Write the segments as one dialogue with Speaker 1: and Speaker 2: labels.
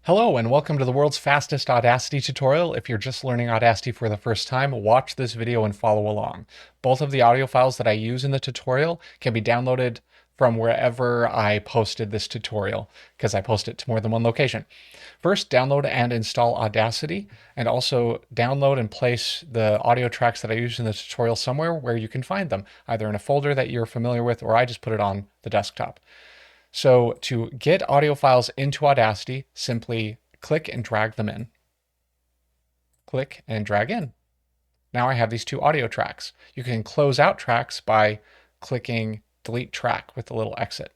Speaker 1: Hello and welcome to the world's fastest Audacity tutorial. If you're just learning Audacity for the first time, watch this video and follow along. Both of the audio files that I use in the tutorial can be downloaded from wherever I posted this tutorial, because I post it to more than one location. First, download and install Audacity, and also download and place the audio tracks that I use in the tutorial somewhere where you can find them, either in a folder that you're familiar with, or I just put it on the desktop. So to get audio files into Audacity, simply click and drag them in. Click and drag in. Now I have these two audio tracks. You can close out tracks by clicking delete track with the little exit.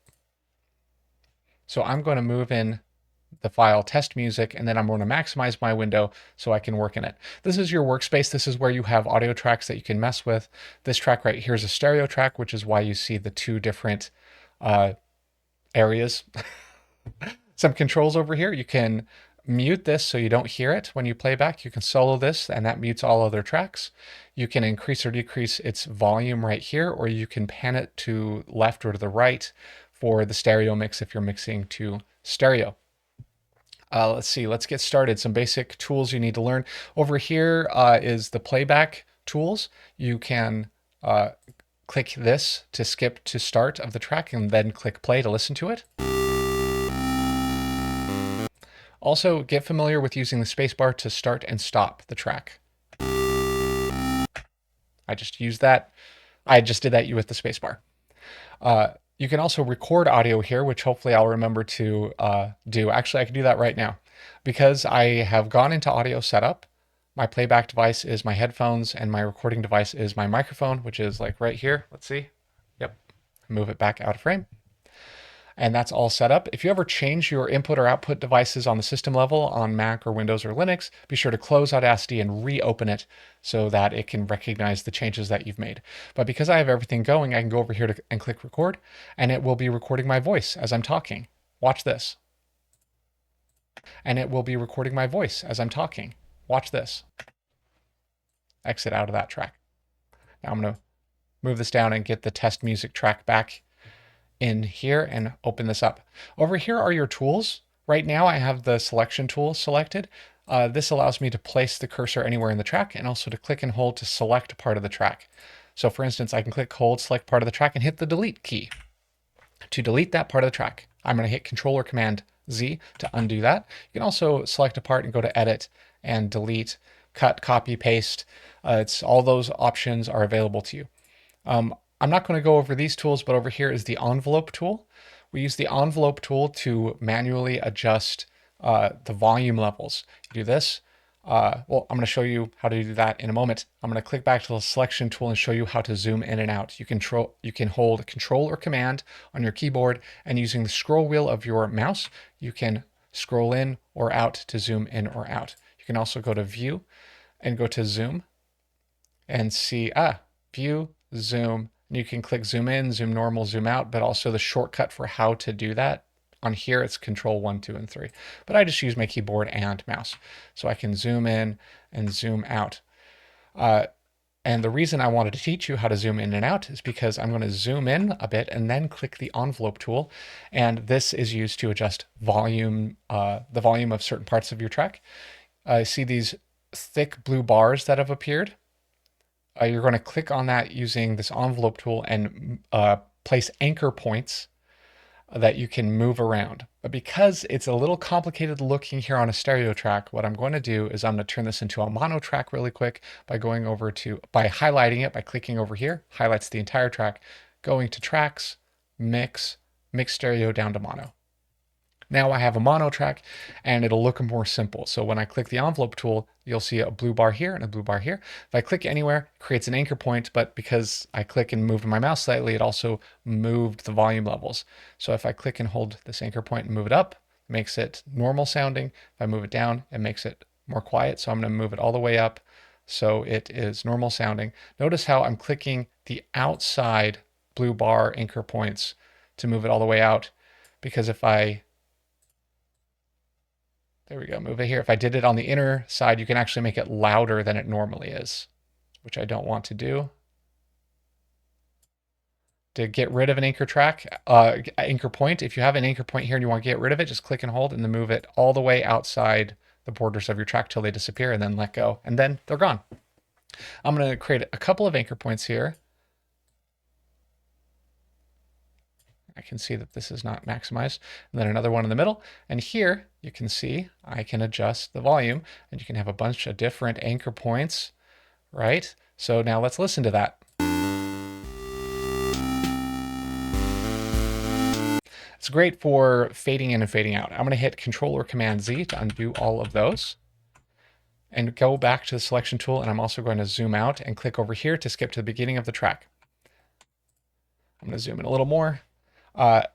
Speaker 1: So I'm going to move in the file test music, and then I'm going to maximize my window so I can work in it. This is your workspace. This is where you have audio tracks that you can mess with. This track right here is a stereo track, which is why you see the two different areas. Some controls over here. You can mute this so you don't hear it when you play back. You can solo this and that mutes all other tracks. You can increase or decrease its volume right here, or you can pan it to left or to the right for the stereo mix if you're mixing to stereo. Let's see, let's get started. Some basic tools you need to learn. Over here is the playback tools. You can click this to skip to start of the track and then click play to listen to it. Also, get familiar with using the spacebar to start and stop the track. I just used that. I just did that with the spacebar. You can also record audio here, which hopefully I'll remember to do. Actually, I can do that right now. Because I have gone into audio setup, my playback device is my headphones and my recording device is my microphone, which is like right here. Let's see. Yep. Move it back out of frame. And that's all set up. If you ever change your input or output devices on the system level on Mac or Windows or Linux, be sure to close Audacity and reopen it so that it can recognize the changes that you've made. But because I have everything going, I can go over here and click record, and it will be recording my voice as I'm talking. Watch this. And it will be recording my voice as I'm talking. Watch this. Exit out of that track. Now I'm going to move this down and get the test music track back in here and open this up. Over here are your tools. Right now I have the selection tool selected. This allows me to place the cursor anywhere in the track and also to click and hold to select a part of the track. So for instance, I can click, hold, select part of the track and hit the delete key. To delete that part of the track, I'm going to hit Control or Command Z to undo that. You can also select a part and go to Edit and delete, cut, copy, paste. It's all those options are available to you. I'm not going to go over these tools, but over here is the envelope tool. We use the envelope tool to manually adjust the volume levels. You do this. Well, I'm going to show you how to do that in a moment. I'm going to click back to the selection tool and show you how to zoom in and out. You can hold Control or Command on your keyboard, and using the scroll wheel of your mouse, you can scroll in or out to zoom in or out. You can also go to View and go to Zoom and see, View, Zoom. And you can click zoom in, zoom normal, zoom out, but also the shortcut for how to do that. On here, it's Control 1, 2, and 3. But I just use my keyboard and mouse. So I can zoom in and zoom out. And the reason I wanted to teach you how to zoom in and out is because I'm going to zoom in a bit and then click the envelope tool. And this is used to adjust volume, the volume of certain parts of your track. I see these thick blue bars that have appeared. You're going to click on that using this envelope tool and place anchor points that you can move around. But because it's a little complicated looking here on a stereo track, what I'm going to do is I'm going to turn this into a mono track really quick by going over to, by highlighting it, by clicking over here, highlights the entire track, going to tracks, mix stereo down to mono. Now I have a mono track and it'll look more simple. So when I click the envelope tool, you'll see a blue bar here and a blue bar here. If I click anywhere, it creates an anchor point, but because I click and move my mouse slightly, it also moved the volume levels. So if I click and hold this anchor point and move it up, it makes it normal sounding. If I move it down, it makes it more quiet. So I'm going to move it all the way up so it is normal sounding. Notice how I'm clicking the outside blue bar anchor points to move it all the way out, because if I there we go, move it here. If I did it on the inner side, you can actually make it louder than it normally is, which I don't want to do. To get rid of an anchor anchor point, if you have an anchor point here and you want to get rid of it, just click and hold and then move it all the way outside the borders of your track till they disappear and then let go. And then they're gone. I'm going to create a couple of anchor points here. I can see that this is not maximized. And then another one in the middle. And here you can see I can adjust the volume and you can have a bunch of different anchor points, right? So now let's listen to that. It's great for fading in and fading out. I'm going to hit Control or Command Z to undo all of those and go back to the selection tool. And I'm also going to zoom out and click over here to skip to the beginning of the track. I'm going to zoom in a little more.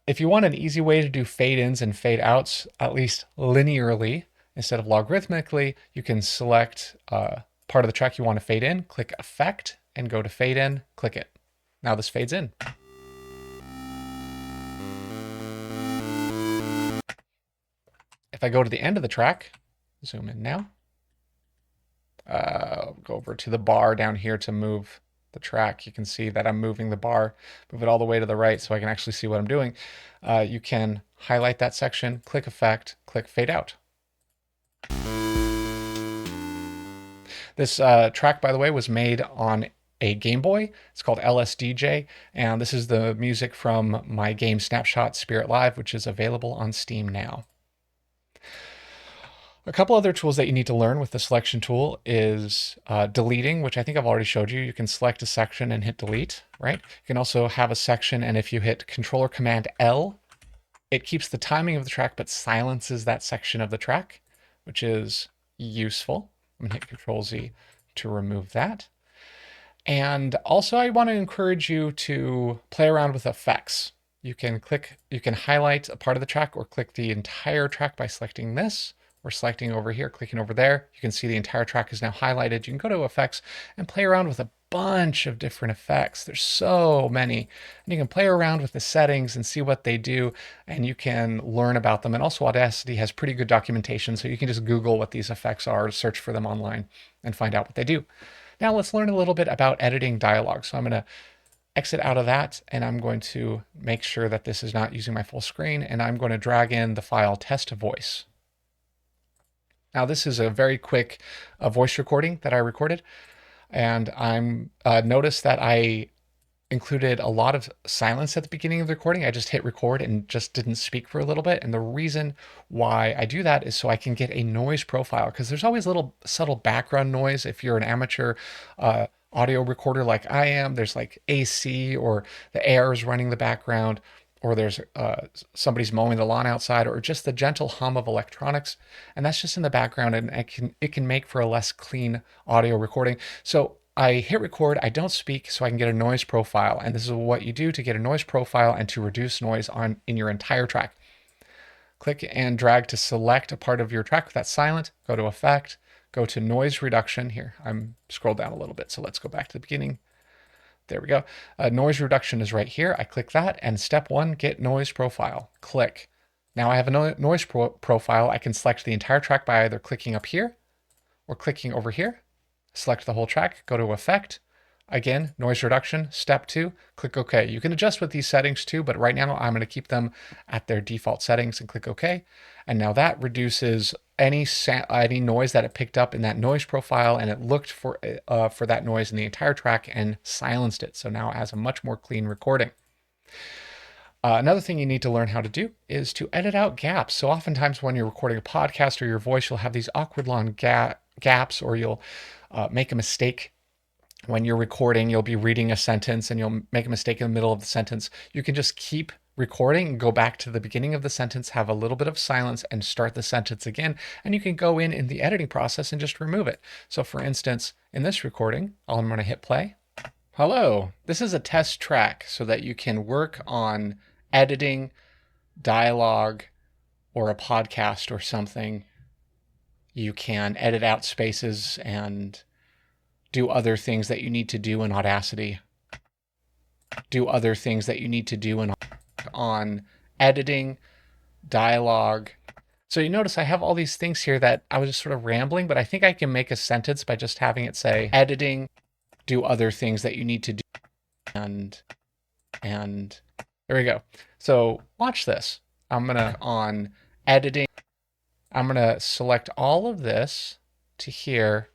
Speaker 1: If you want an easy way to do fade ins and fade outs, at least linearly instead of logarithmically, you can select part of the track you want to fade in, click Effect, and go to Fade In, click it. Now this fades in. If I go to the end of the track, zoom in now, go over to the bar down here to move the track. You can see that I'm moving the bar, move it all the way to the right so I can actually see what I'm doing. You can highlight that section, click Effect, click Fade Out. This track, by the way, was made on a Game Boy. It's called LSDJ, and this is the music from my game Snapshot Spirit Live, which is available on Steam now. A couple other tools that you need to learn with the selection tool is deleting, which I think I've already showed you. You can select a section and hit delete, right? You can also have a section, and if you hit Control or Command L, it keeps the timing of the track but silences that section of the track, which is useful. I'm gonna hit Control Z to remove that. And also I want to encourage you to play around with effects. You can highlight a part of the track or click the entire track by selecting this. We're selecting over here, clicking over there. You can see the entire track is now highlighted. You can go to effects and play around with a bunch of different effects. There's so many. And you can play around with the settings and see what they do, and you can learn about them. And also Audacity has pretty good documentation, so you can just Google what these effects are, search for them online, and find out what they do. Now let's learn a little bit about editing dialogue. So I'm going to exit out of that, and I'm going to make sure that this is not using my full screen, and I'm going to drag in the file test voice. Now this is a very quick voice recording that I recorded, and I'm noticed that I included a lot of silence at the beginning of the recording. I just hit record and just didn't speak for a little bit. And the reason why I do that is so I can get a noise profile, because there's always a little subtle background noise. If you're an amateur audio recorder like I am, there's like AC or the air is running the background, or there's somebody's mowing the lawn outside, or just the gentle hum of electronics, and that's just in the background, and it can make for a less clean audio recording. So I hit record, I don't speak, so I can get a noise profile, and this is what you do to get a noise profile and to reduce noise in your entire track. Click and drag to select a part of your track that's silent, go to Effect, go to Noise Reduction. Here, I'm scrolled down a little bit, so let's go back to the beginning. There we go. Noise reduction is right here. I click that, and step one, get noise profile. Click. Now I have a noise profile. I can select the entire track by either clicking up here or clicking over here. Select the whole track, go to Effect. Again, noise reduction, step two, click OK. You can adjust with these settings too, but right now I'm going to keep them at their default settings and click OK. And now that reduces any noise that it picked up in that noise profile, and it looked for that noise in the entire track and silenced it. So now it has a much more clean recording. Another thing you need to learn how to do is to edit out gaps. So oftentimes when you're recording a podcast or your voice, you'll have these awkward long gaps, or you'll make a mistake. When you're recording, you'll be reading a sentence and you'll make a mistake in the middle of the sentence. You can just keep recording and go back to the beginning of the sentence, have a little bit of silence, and start the sentence again. And you can go in the editing process and just remove it. So for instance, in this recording, I'm going to hit play. Hello, this is a test track so that you can work on editing dialogue or a podcast or something. You can edit out spaces and do other things that you need to do in Audacity. Do other things that you need to do on editing, dialogue. So you notice I have all these things here that I was just sort of rambling, but I think I can make a sentence by just having it say editing, do other things that you need to do, and and there we go. So watch this. I'm gonna on editing. I'm gonna select all of this to here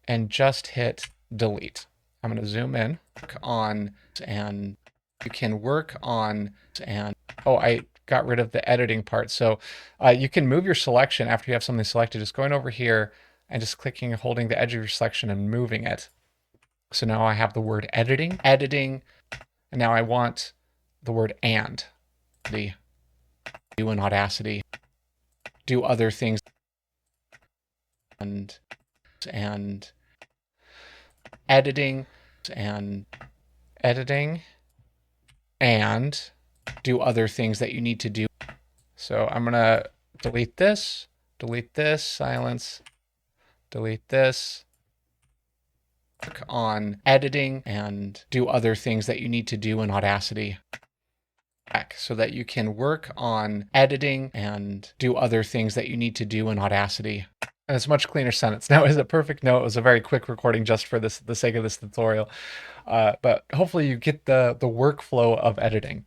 Speaker 1: and just hit delete. I'm gonna zoom in on and you can work on and oh, I got rid of the editing part. So you can move your selection after you have something selected, just going over here and just clicking and holding the edge of your selection and moving it. So now I have the word editing, and now I want the word and. The do in Audacity, do other things and editing and editing and do other things that you need to do. So I'm gonna delete this, silence, delete this, work on editing and do other things that you need to do in Audacity so that you can work on editing and do other things that you need to do in Audacity. And it's a much cleaner sentence. Now, is it perfect? No, it was a very quick recording just for the sake of this tutorial. But hopefully you get the workflow of editing.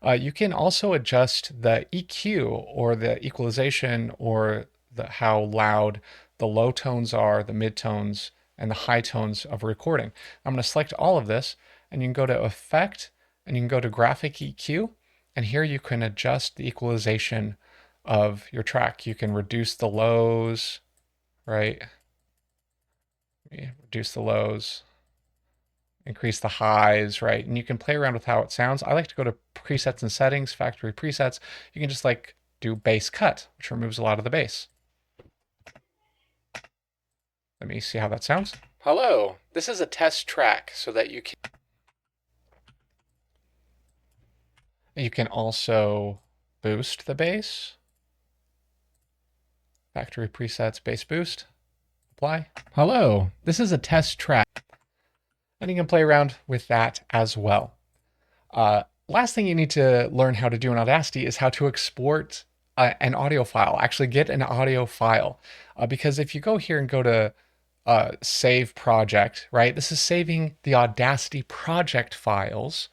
Speaker 1: You can also adjust the EQ or the equalization or how loud the low tones are, the mid tones, and the high tones of a recording. I'm going to select all of this, and you can go to Effect, and you can go to Graphic EQ, and here you can adjust the equalization of your track. You can reduce the lows, right? Reduce the lows, increase the highs, right? And you can play around with how it sounds. I like to go to presets and settings, factory presets. You can just like do bass cut, which removes a lot of the bass. Let me see how that sounds. Hello, this is a test track so that you can also boost the bass. Factory presets, bass boost, apply. Hello, this is a test track. And you can play around with that as well. Last thing you need to learn how to do in Audacity is how to export an audio file, actually get an audio file. Because if you go here and go to save project, right? This is saving the Audacity project files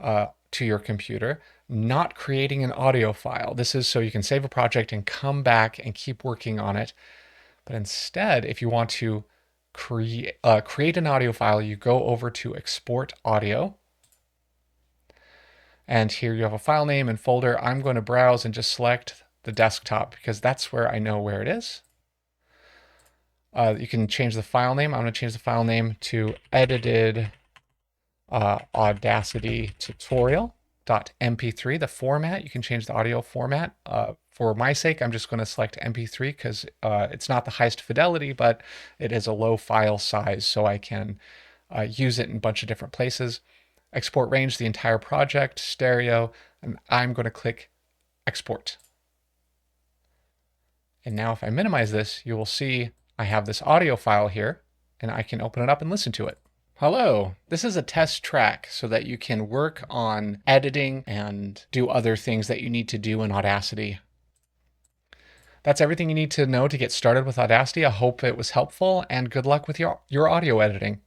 Speaker 1: to your computer, not creating an audio file. This is so you can save a project and come back and keep working on it. But instead, if you want to create an audio file, you go over to export audio. And here you have a file name and folder. I'm going to browse and just select the desktop because that's where I know where it is. You can change the file name. I'm going to change the file name to edited Audacity tutorial.mp3. The format, you can change the audio format. For my sake, I'm just going to select MP3 because it's not the highest fidelity, but it is a low file size, so I can use it in a bunch of different places. Export range, the entire project, stereo, and I'm going to click export. And now if I minimize this, you will see I have this audio file here, and I can open it up and listen to it. Hello, this is a test track so that you can work on editing and do other things that you need to do in Audacity. That's everything you need to know to get started with Audacity. I hope it was helpful, and good luck with your audio editing.